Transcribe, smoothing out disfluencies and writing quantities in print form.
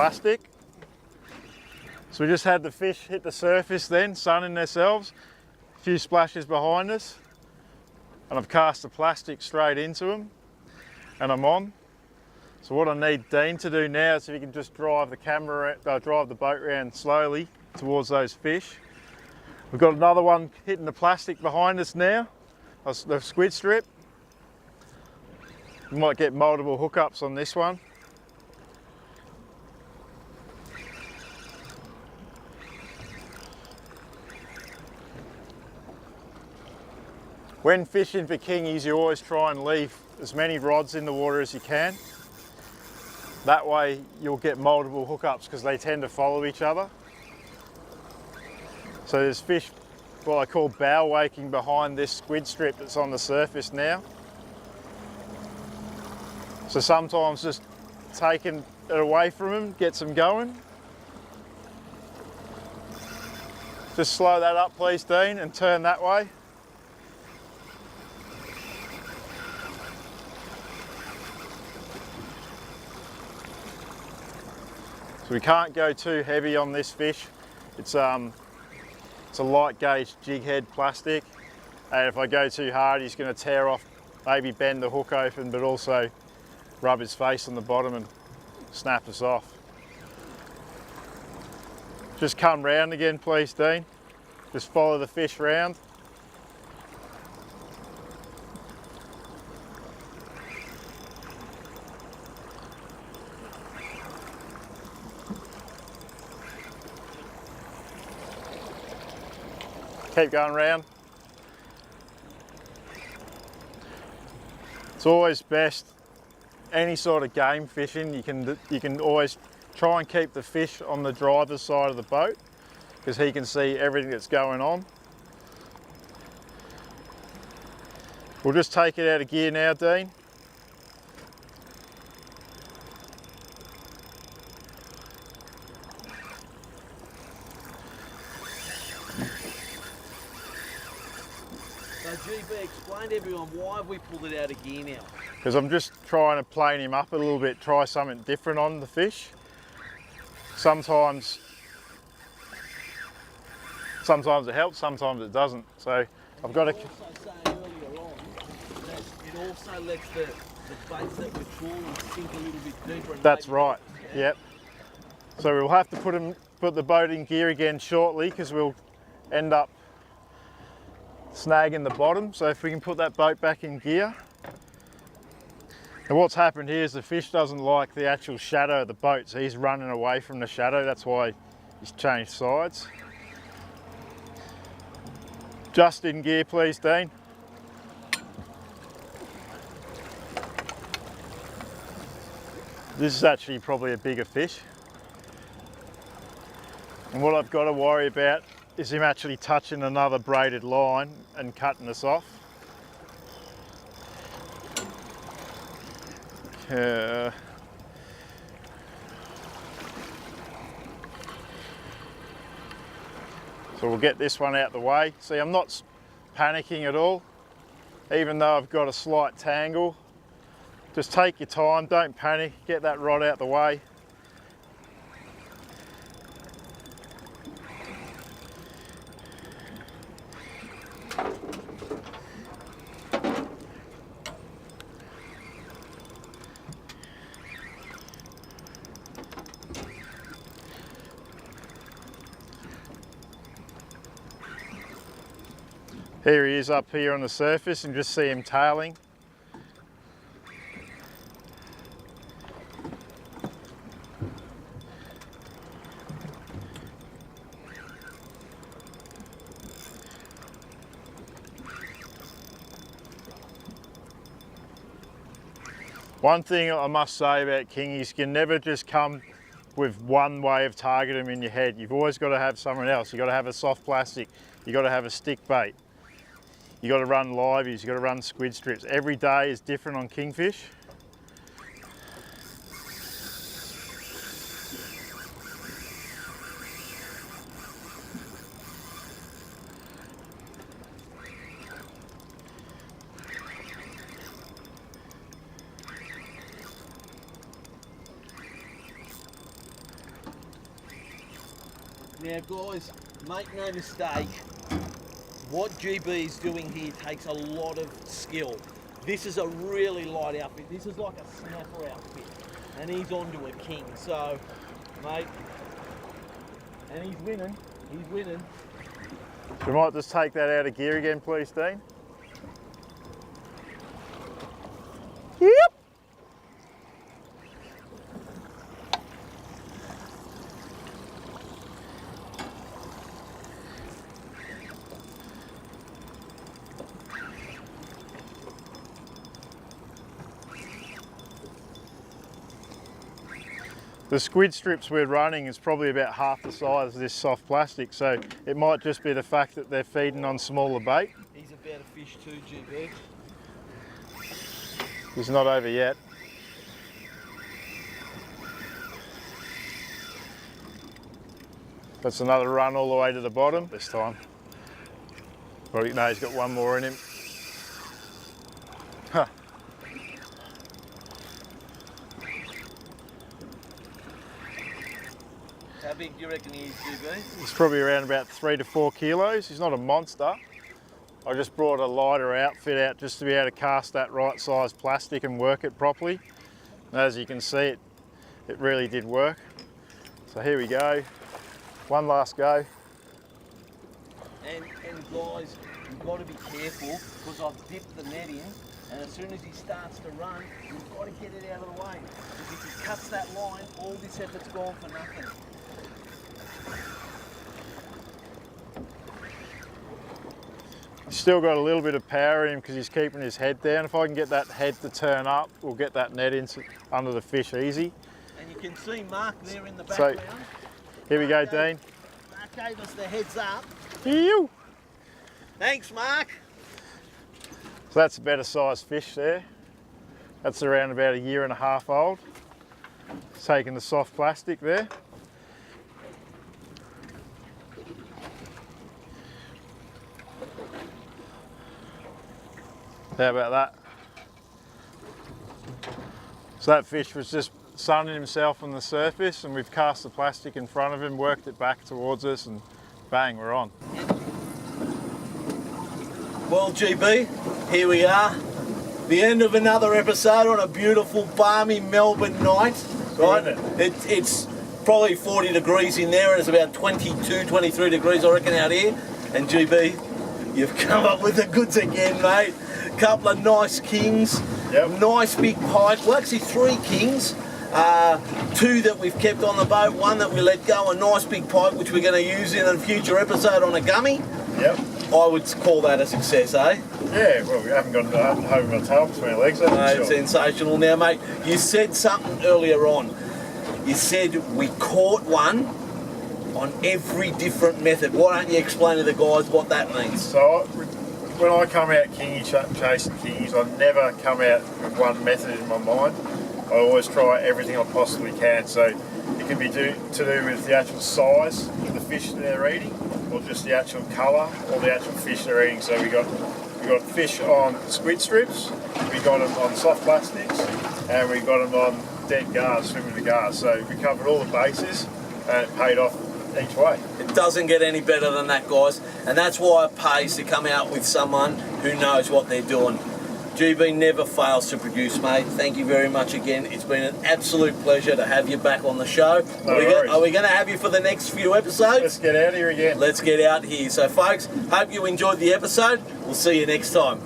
plastic. So we just had the fish hit the surface then, sunning themselves, a few splashes behind us, and I've cast the plastic straight into them, and I'm on. So what I need Dean to do now is if he can just drive the drive the boat around slowly towards those fish. We've got another one hitting the plastic behind us now, the squid strip. We might get multiple hookups on this one. When fishing for kingies, you always try and leave as many rods in the water as you can. That way you'll get multiple hookups because they tend to follow each other. So there's fish, what I call bow waking, behind this squid strip that's on the surface now. So sometimes just taking it away from them gets them going. Just slow that up please Dean and turn that way. So we can't go too heavy on this fish. It's a light gauge jig head plastic, and if I go too hard he's going to tear off, maybe bend the hook open, but also rub his face on the bottom and snap us off. Just come round again please Dean. Just follow the fish round. Keep going round. It's always best, any sort of game fishing, you can always try and keep the fish on the driver's side of the boat because he can see everything that's going on. We'll just take it out of gear now, Dean. So GB, explain to everyone why have we pulled it out of gear now? Because I'm just trying to plane him up a little bit, try something different on the fish. Sometimes it helps, sometimes it doesn't. So I've got to... Also saying earlier on that it also lets the baits that we're trawling sink a little bit deeper. And That's right, yep. So we'll have to put the boat in gear again shortly because we'll end up snagging the bottom. So if we can put that boat back in gear. And what's happened here is the fish doesn't like the actual shadow of the boat, so he's running away from the shadow. That's why he's changed sides. Just in gear please Dean. This is actually probably a bigger fish. And what I've got to worry about is him actually touching another braided line and cutting us off. So we'll get this one out the way. See, I'm not panicking at all, even though I've got a slight tangle. Just take your time, don't panic, get that rod out the way. Here he is up here on the surface and just see him tailing. One thing I must say about kingies, you can never just come with one way of targeting them in your head. You've always got to have something else. You've got to have a soft plastic, you've got to have a stick bait. You got to run liveys, you got to run squid strips. Every day is different on kingfish. Now guys, make no mistake, what GB is doing here takes a lot of skill. This is a really light outfit. This is like a snapper outfit. And he's onto a king. So, mate, and he's winning. He's winning. We might just take that out of gear again, please, Dean. Yep. The squid strips we're running is probably about half the size of this soft plastic, so it might just be the fact that they're feeding on smaller bait. He's about a fish too, GB. He's not over yet. That's another run all the way to the bottom this time. Well, no, he's got one more in him. Huh. How big do you reckon he is, GB? He's probably around about 3 to 4 kilos. He's not a monster. I just brought a lighter outfit out just to be able to cast that right size plastic and work it properly. And as you can see, it really did work. So here we go. One last go. And guys, you've got to be careful because I've dipped the net in, and as soon as he starts to run, you've got to get it out of the way. Because if he cuts that line, all this effort's gone for nothing. He's still got a little bit of power in him because he's keeping his head down. If I can get that head to turn up, we'll get that net under the fish easy. And you can see Mark there in the background. So, here we go, Dean. Mark gave us the heads up. Ew. Thanks, Mark. So that's a better sized fish there. That's around about 1.5 years old. Taking the soft plastic there. How about that? So that fish was just sunning himself on the surface, and we've cast the plastic in front of him, worked it back towards us, and bang, we're on. Well, GB, here we are. The end of another episode on a beautiful, balmy Melbourne night. Right? It's probably 40 degrees in there, and it's about 22, 23 degrees, I reckon, out here. And GB, you've come up with the goods again, mate. Couple of nice kings, nice big pike. Well, actually 3 kings. 2 that we've kept on the boat, 1 that we let go, a nice big pike which we're going to use in a future episode on a gummy. Yep. I would call that a success, eh? Yeah, well, we haven't got home my tail between our legs, have we? No, sensational. Now, mate, you said something earlier on. You said we caught one on every different method. Why don't you explain to the guys what that means? So, when I come out chasing kingies, I never come out with one method in my mind. I always try everything I possibly can. So it can be to do with the actual size of the fish that they're eating, or just the actual colour, or the actual fish they're eating. So we got fish on squid strips, we got them on soft plastics, and we got them on dead gars, swimming to gars. So we covered all the bases, and it paid off each way. It doesn't get any better than that, guys, and that's why it pays to come out with someone who knows what they're doing. GB never fails to produce, mate. Thank you very much again. It's been an absolute pleasure to have you back on the show. Are we going to have you for the next few episodes? Let's get out here again. Let's get out here. So, folks, hope you enjoyed the episode. We'll see you next time.